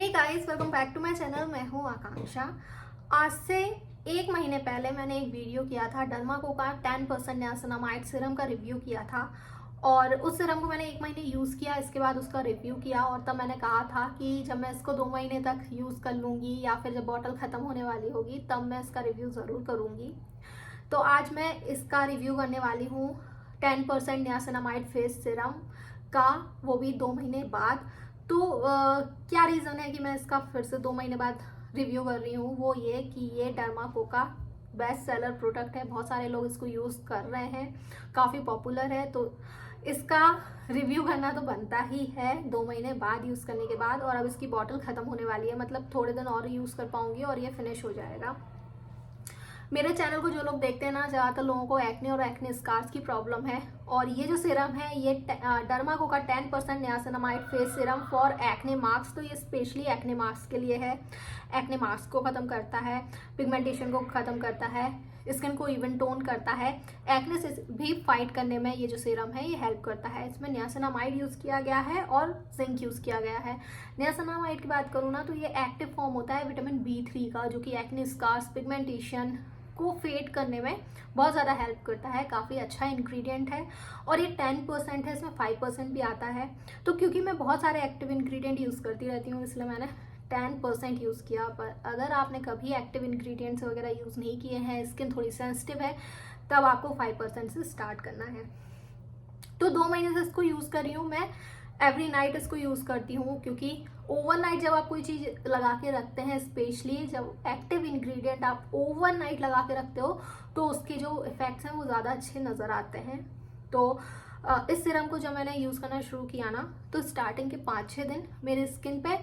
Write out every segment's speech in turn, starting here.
Hey guys, welcome back to my channel. मैं हूं आकांक्षा। आज से 1 महीने पहले मैंने एक वीडियो किया था डर्माको का 10% नियासिनामाइड सीरम का रिव्यू किया था। और उस सीरम को मैंने 1 महीने यूज़ किया, इसके बाद उसका रिव्यू किया। और तब मैंने कहा था कि जब मैं इसको 2 महीने तक यूज़ कर लूँगी या फिर जब बॉटल ख़त्म होने वाली होगी तब मैं इसका रिव्यू ज़रूर करूँगी। तो आज मैं इसका रिव्यू करने वाली हूँ 10% नियासिनामाइड फेस सीरम का, वो भी 2 महीने बाद। तो क्या रीज़न है कि मैं इसका फिर से 2 महीने बाद रिव्यू कर रही हूँ, वो ये कि ये डर्माको का बेस्ट सेलर प्रोडक्ट है। बहुत सारे लोग इसको यूज़ कर रहे हैं, काफ़ी पॉपुलर है, तो इसका रिव्यू करना तो बनता ही है 2 महीने बाद यूज़ करने के बाद। और अब इसकी बॉटल ख़त्म होने वाली है, मतलब थोड़े दिन और यूज़ कर पाऊँगी और ये फिनिश हो जाएगा। मेरे चैनल को जो लोग देखते हैं ना, ज़्यादातर लोगों को एक्ने और एक्ने स्कार्स की प्रॉब्लम है। और ये जो सीरम है ये डर्माको का 10% niacinamide face serum for acne marks, तो ये स्पेशली एक्ने मार्क्स के लिए है। एक्ने मार्क्स को ख़त्म करता है, पिगमेंटेशन को ख़त्म करता है, स्किन को इवन टोन करता है, एक्ने से भी फाइट करने में ये जो सीरम है ये हेल्प करता है। इसमें नियासिनामाइड यूज़ किया गया है और जिंक यूज़ किया गया है। नियासिनामाइड की बात करूँ ना, तो ये एक्टिव फॉर्म होता है विटामिन B3 का, जो कि एक्ने स्कार्स, पिगमेंटेशन को फेड करने में बहुत ज़्यादा हेल्प करता है। काफ़ी अच्छा इंग्रेडिएंट है। और ये 10% है, इसमें 5% भी आता है। तो क्योंकि मैं बहुत सारे एक्टिव इंग्रेडिएंट यूज़ करती रहती हूँ, इसलिए मैंने 10% यूज़ किया। पर अगर आपने कभी एक्टिव इंग्रेडिएंट्स वगैरह यूज़ नहीं किए हैं, स्किन थोड़ी सेंसिटिव है, तब आपको 5% से स्टार्ट करना है। तो 2 महीने से इसको यूज़ कर रही हूँ मैं। एवरी नाइट इसको यूज़ करती हूँ, क्योंकि ओवरनाइट जब आप कोई चीज़ लगा के रखते हैं, स्पेशली जब एक्टिव इंग्रेडिएंट आप ओवरनाइट लगा के रखते हो, तो उसके जो इफ़ेक्ट्स हैं वो ज़्यादा अच्छे नज़र आते हैं। तो इस सीरम को जब मैंने यूज़ करना शुरू किया ना, तो स्टार्टिंग के 5-6 दिन मेरे स्किन पे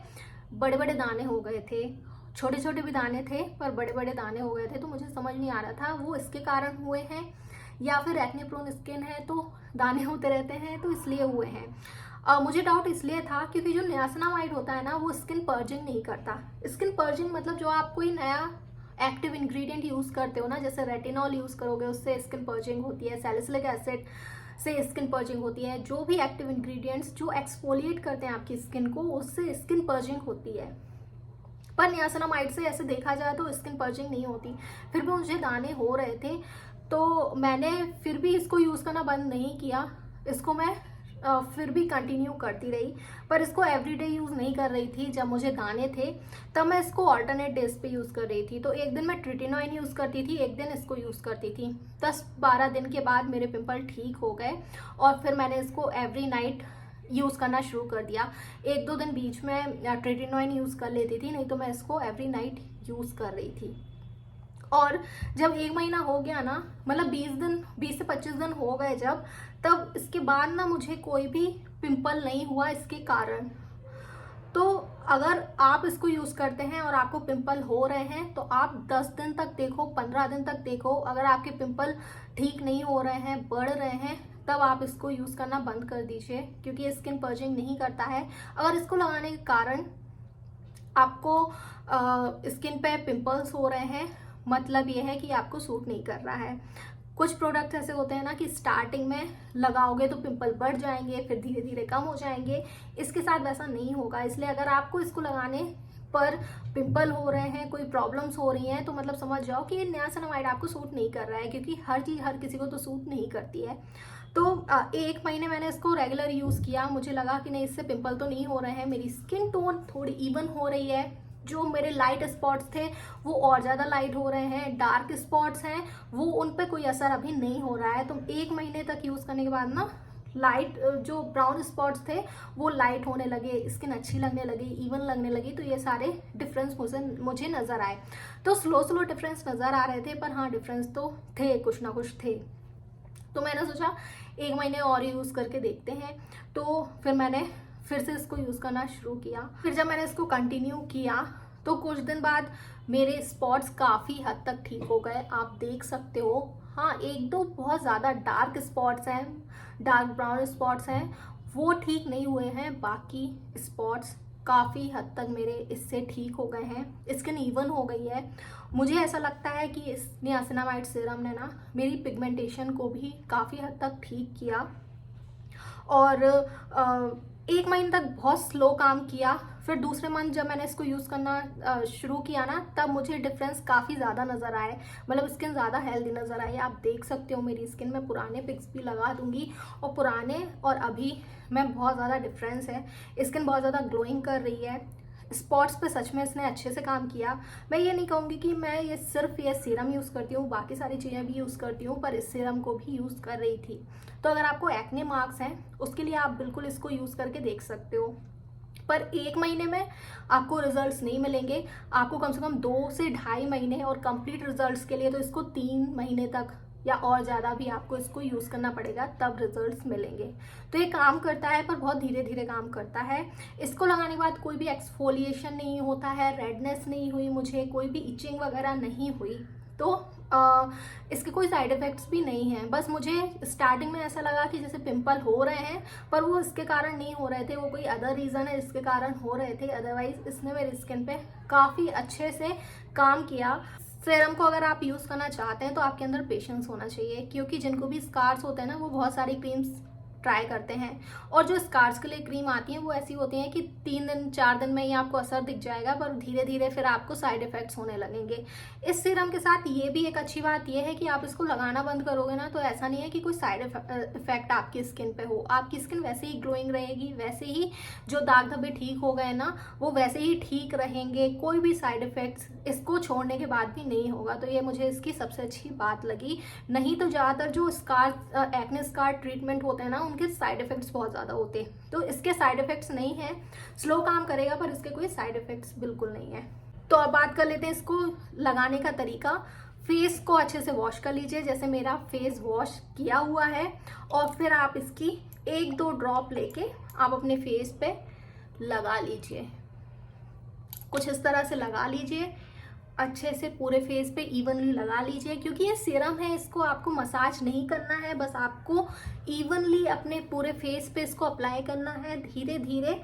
बड़े बड़े दाने हो गए थे। छोटे छोटे भी दाने थे, पर बड़े बड़े दाने हो गए थे। तो मुझे समझ नहीं आ रहा था वो इसके कारण हुए हैं या फिर एक्ने प्रोन स्किन है तो दाने होते रहते हैं, तो इसलिए हुए हैं। मुझे डाउट इसलिए था क्योंकि जो नियासिनामाइड होता है ना, वो स्किन पर्जिंग नहीं करता। स्किन पर्जिंग मतलब जो आप कोई नया एक्टिव इंग्रेडिएंट यूज़ करते हो ना, जैसे रेटिनॉल यूज़ करोगे उससे स्किन पर्जिंग होती है, सैलिसिलिक एसिड से स्किन पर्जिंग होती है। जो भी एक्टिव इंग्रेडिएंट्स जो एक्सफोलिएट करते हैं आपकी स्किन को, उससे स्किन पर्जिंग होती है। पर नियासिनामाइड से ऐसे देखा जाए तो स्किन पर्जिंग नहीं होती। फिर भी मुझे दाने हो रहे थे, तो मैंने फिर भी इसको यूज़ करना बंद नहीं किया। इसको मैं फिर भी कंटिन्यू करती रही, पर इसको एवरीडे यूज़ नहीं कर रही थी। जब मुझे दाने थे तब मैं इसको ऑल्टरनेट डेज पे यूज़ कर रही थी। तो एक दिन मैं ट्रिटिनोइन यूज़ करती थी, एक दिन इसको यूज़ करती थी। 10-12 दिन के बाद मेरे पिंपल ठीक हो गए और फिर मैंने इसको एवरी नाइट यूज़ करना शुरू कर दिया। 1-2 दिन बीच में ट्रिटिनोइन यूज़ कर लेती थी, नहीं तो मैं इसको एवरी नाइट यूज़ कर रही थी। और जब 1 महीना हो गया ना, मतलब 20 से 25 दिन हो गए जब, तब इसके बाद ना मुझे कोई भी पिंपल नहीं हुआ इसके कारण। तो अगर आप इसको यूज़ करते हैं और आपको पिंपल हो रहे हैं, तो आप 10 दिन तक देखो, 15 दिन तक देखो। अगर आपके पिंपल ठीक नहीं हो रहे हैं, बढ़ रहे हैं, तब आप इसको यूज़ करना बंद कर दीजिए, क्योंकि ये स्किन पर्जिंग नहीं करता है। अगर इसको लगाने के कारण आपको स्किन पे पिंपल्स हो रहे हैं, मतलब ये है कि आपको सूट नहीं कर रहा है। कुछ प्रोडक्ट्स ऐसे होते हैं ना कि स्टार्टिंग में लगाओगे तो पिंपल बढ़ जाएंगे, फिर धीरे धीरे कम हो जाएंगे। इसके साथ वैसा नहीं होगा। इसलिए अगर आपको इसको लगाने पर पिंपल हो रहे हैं, कोई प्रॉब्लम्स हो रही हैं, तो मतलब समझ जाओ कि ये नियासिनामाइड आपको सूट नहीं कर रहा है, क्योंकि हर चीज़ हर किसी को तो सूट नहीं करती है। तो 1 महीने मैंने इसको रेगुलर यूज़ किया। मुझे लगा कि नहीं, इससे पिंपल तो नहीं हो रहे हैं, मेरी स्किन टोन थोड़ी इवन हो रही है। जो मेरे लाइट स्पॉट्स थे वो और ज़्यादा लाइट हो रहे हैं, डार्क स्पॉट्स हैं वो उन पे कोई असर अभी नहीं हो रहा है। तो 1 महीने तक यूज़ करने के बाद ना, लाइट जो ब्राउन स्पॉट्स थे वो लाइट होने लगे, स्किन अच्छी लगने लगी, इवन लगने लगी। तो ये सारे डिफरेंस मुझे नज़र आए। तो स्लो स्लो डिफरेंस नज़र आ रहे थे, पर हाँ डिफरेंस तो थे, कुछ ना कुछ थे। तो मैंने सोचा 1 महीने और यूज़ करके देखते हैं। तो फिर मैंने फिर से इसको यूज़ करना शुरू किया। फिर जब मैंने इसको कंटिन्यू किया तो कुछ दिन बाद मेरे स्पॉट्स काफ़ी हद तक ठीक हो गए, आप देख सकते हो। हाँ, 1-2 बहुत ज़्यादा डार्क स्पॉट्स हैं, डार्क ब्राउन स्पॉट्स हैं, वो ठीक नहीं हुए हैं। बाकी स्पॉट्स काफ़ी हद तक मेरे इससे ठीक हो गए हैं, स्किन इवन हो गई है। मुझे ऐसा लगता है कि इस नियासिनामाइड सीरम ने ना मेरी पिगमेंटेशन को भी काफ़ी हद तक ठीक किया। और 1 महीने तक बहुत स्लो काम किया, फिर दूसरे मंथ जब मैंने इसको यूज़ करना शुरू किया ना, तब मुझे डिफरेंस काफ़ी ज़्यादा नज़र आए, मतलब स्किन ज़्यादा हेल्दी नज़र आई। आप देख सकते हो मेरी स्किन में पुराने पिक्स भी लगा दूंगी, और पुराने और अभी में बहुत ज़्यादा डिफरेंस है। स्किन बहुत ज़्यादा ग्लोइंग कर रही है। स्पॉट्स पे सच में इसने अच्छे से काम किया। मैं ये नहीं कहूँगी कि मैं ये सिर्फ ये सीरम यूज़ करती हूँ, बाकी सारी चीज़ें भी यूज़ करती हूँ, पर इस सीरम को भी यूज़ कर रही थी। तो अगर आपको एक्ने मार्क्स हैं, उसके लिए आप बिल्कुल इसको यूज़ करके देख सकते हो। पर 1 महीने में आपको रिजल्ट्स नहीं मिलेंगे, आपको कम से कम 2 से ढाई महीने, और कंप्लीट रिजल्ट्स के लिए तो इसको 3 महीने तक या और ज़्यादा भी आपको इसको यूज़ करना पड़ेगा, तब रिजल्ट्स मिलेंगे। तो ये काम करता है, पर बहुत धीरे धीरे काम करता है। इसको लगाने के बाद कोई भी एक्सफोलिएशन नहीं होता है, रेडनेस नहीं हुई मुझे, कोई भी इचिंग वगैरह नहीं हुई। तो इसके कोई साइड इफ़ेक्ट्स भी नहीं हैं। बस मुझे स्टार्टिंग में ऐसा लगा कि जैसे पिंपल हो रहे हैं, पर वो इसके कारण नहीं हो रहे थे, वो कोई अदर रीज़न है जिसके कारण हो रहे थे। अदरवाइज इसने मेरी स्किन पे काफ़ी अच्छे से काम किया। सीरम को अगर आप यूज़ करना चाहते हैं तो आपके अंदर पेशेंस होना चाहिए, क्योंकि जिनको भी स्कार्स होते हैं ना, वो बहुत सारी क्रीम्स ट्राई करते हैं, और जो स्कार्स के लिए क्रीम आती हैं वो ऐसी होती हैं कि 3 दिन 4 दिन में ही आपको असर दिख जाएगा, पर धीरे धीरे फिर आपको साइड इफ़ेक्ट्स होने लगेंगे। इस सीरम के साथ ये भी एक अच्छी बात ये है कि आप इसको लगाना बंद करोगे ना, तो ऐसा नहीं है कि कोई साइड इफेक्ट आपकी स्किन पे हो। आपकी स्किन वैसे ही ग्लोइंग रहेगी, वैसे ही जो दाग धब्बे ठीक हो गए ना, वो वैसे ही ठीक रहेंगे। कोई भी साइड इफेक्ट्स इसको छोड़ने के बाद भी नहीं होगा। तो ये मुझे इसकी सबसे अच्छी बात लगी। नहीं तो ज़्यादातर जो स्कार एक्ने स्कार ट्रीटमेंट होते हैं ना, उनके साइड इफेक्ट्स बहुत ज़्यादा होते हैं। तो इसके साइड इफेक्ट्स नहीं है, स्लो काम करेगा, पर इसके कोई साइड इफेक्ट्स बिल्कुल नहीं है। तो अब बात कर लेते हैं इसको लगाने का तरीका। फेस को अच्छे से वॉश कर लीजिए, जैसे मेरा फेस वॉश किया हुआ है, और फिर आप इसकी 1-2 ड्रॉप लेके आप अपने फेस पे लगा लीजिए। कुछ इस तरह से लगा लीजिए, अच्छे से पूरे फेस पे इवनली लगा लीजिए। क्योंकि ये सीरम है, इसको आपको मसाज नहीं करना है, बस आपको इवनली अपने पूरे फेस पे इसको अप्लाई करना है। धीरे धीरे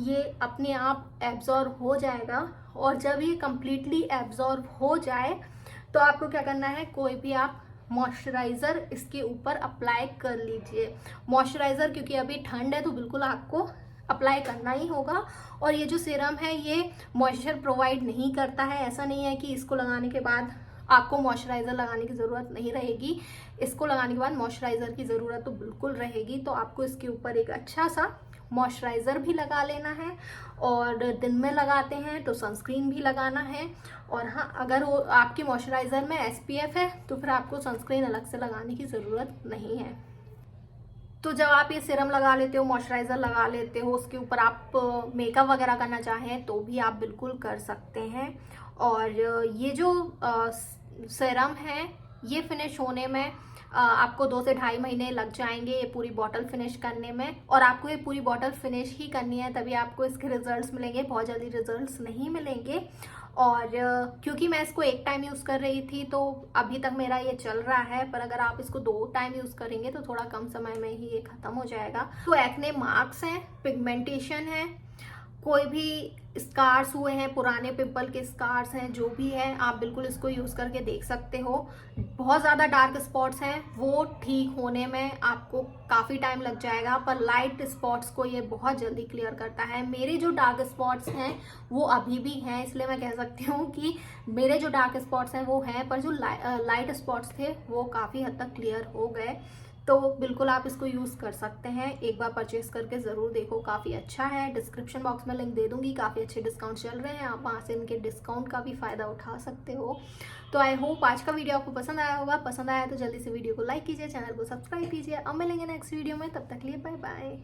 ये अपने आप एब्जॉर्ब हो जाएगा, और जब ये कंप्लीटली एब्जॉर्ब हो जाए तो आपको क्या करना है, कोई भी आप मॉइस्चराइज़र इसके ऊपर अप्लाई कर लीजिए। मॉइस्चराइज़र क्योंकि अभी ठंड है तो बिल्कुल आपको अप्लाई करना ही होगा। और ये जो सीरम है ये मॉइस्चर प्रोवाइड नहीं करता है। ऐसा नहीं है कि इसको लगाने के बाद आपको मॉइस्चराइज़र लगाने की ज़रूरत नहीं रहेगी, इसको लगाने के बाद मॉइस्चराइज़र की ज़रूरत तो बिल्कुल रहेगी। तो आपको इसके ऊपर एक अच्छा सा मॉइस्चराइज़र भी लगा लेना है, और दिन में लगाते हैं तो सनस्क्रीन भी लगाना है। और हाँ, अगर वो आपके मॉइस्चराइज़र में SPF है तो फिर आपको सनस्क्रीन अलग से लगाने की ज़रूरत नहीं है। तो जब आप ये सीरम लगा लेते हो, मॉइस्चराइज़र लगा लेते हो, उसके ऊपर आप मेकअप वगैरह करना चाहें तो भी आप बिल्कुल कर सकते हैं। और ये जो सीरम है ये फिनिश होने में आपको 2 से ढाई महीने लग जाएंगे, ये पूरी बॉटल फिनिश करने में। और आपको ये पूरी बॉटल फिनिश ही करनी है, तभी आपको इसके रिजल्ट्स मिलेंगे, बहुत जल्दी रिजल्ट्स नहीं मिलेंगे। और क्योंकि मैं इसको 1 टाइम यूज़ कर रही थी तो अभी तक मेरा ये चल रहा है, पर अगर आप इसको 2 टाइम यूज़ करेंगे तो थोड़ा कम समय में ही ये ख़त्म हो जाएगा। तो एक्ने मार्क्स हैं, पिगमेंटेशन है, कोई भी स्कार्स हुए हैं, पुराने पिंपल के स्कार्स हैं, जो भी है, आप बिल्कुल इसको यूज़ करके देख सकते हो। बहुत ज़्यादा डार्क स्पॉट्स हैं, वो ठीक होने में आपको काफ़ी टाइम लग जाएगा, पर लाइट स्पॉट्स को ये बहुत जल्दी क्लियर करता है। मेरे जो डार्क स्पॉट्स हैं वो अभी भी हैं, इसलिए मैं कह सकती हूँ कि मेरे जो डार्क स्पॉट्स हैं वो हैं, पर जो लाइट स्पॉट्स थे वो काफ़ी हद तक क्लियर हो गए। तो बिल्कुल आप इसको यूज़ कर सकते हैं, एक बार परचेस करके ज़रूर देखो, काफ़ी अच्छा है। डिस्क्रिप्शन बॉक्स में लिंक दे दूंगी, काफ़ी अच्छे डिस्काउंट चल रहे हैं, आप वहाँ से इनके डिस्काउंट का भी फ़ायदा उठा सकते हो। तो आई होप आज का वीडियो आपको पसंद आया होगा। पसंद आया तो जल्दी से वीडियो को लाइक कीजिए, चैनल को सब्सक्राइब कीजिए। अब मिलेंगे नेक्स्ट वीडियो में, तब तक लिए बाय बाय।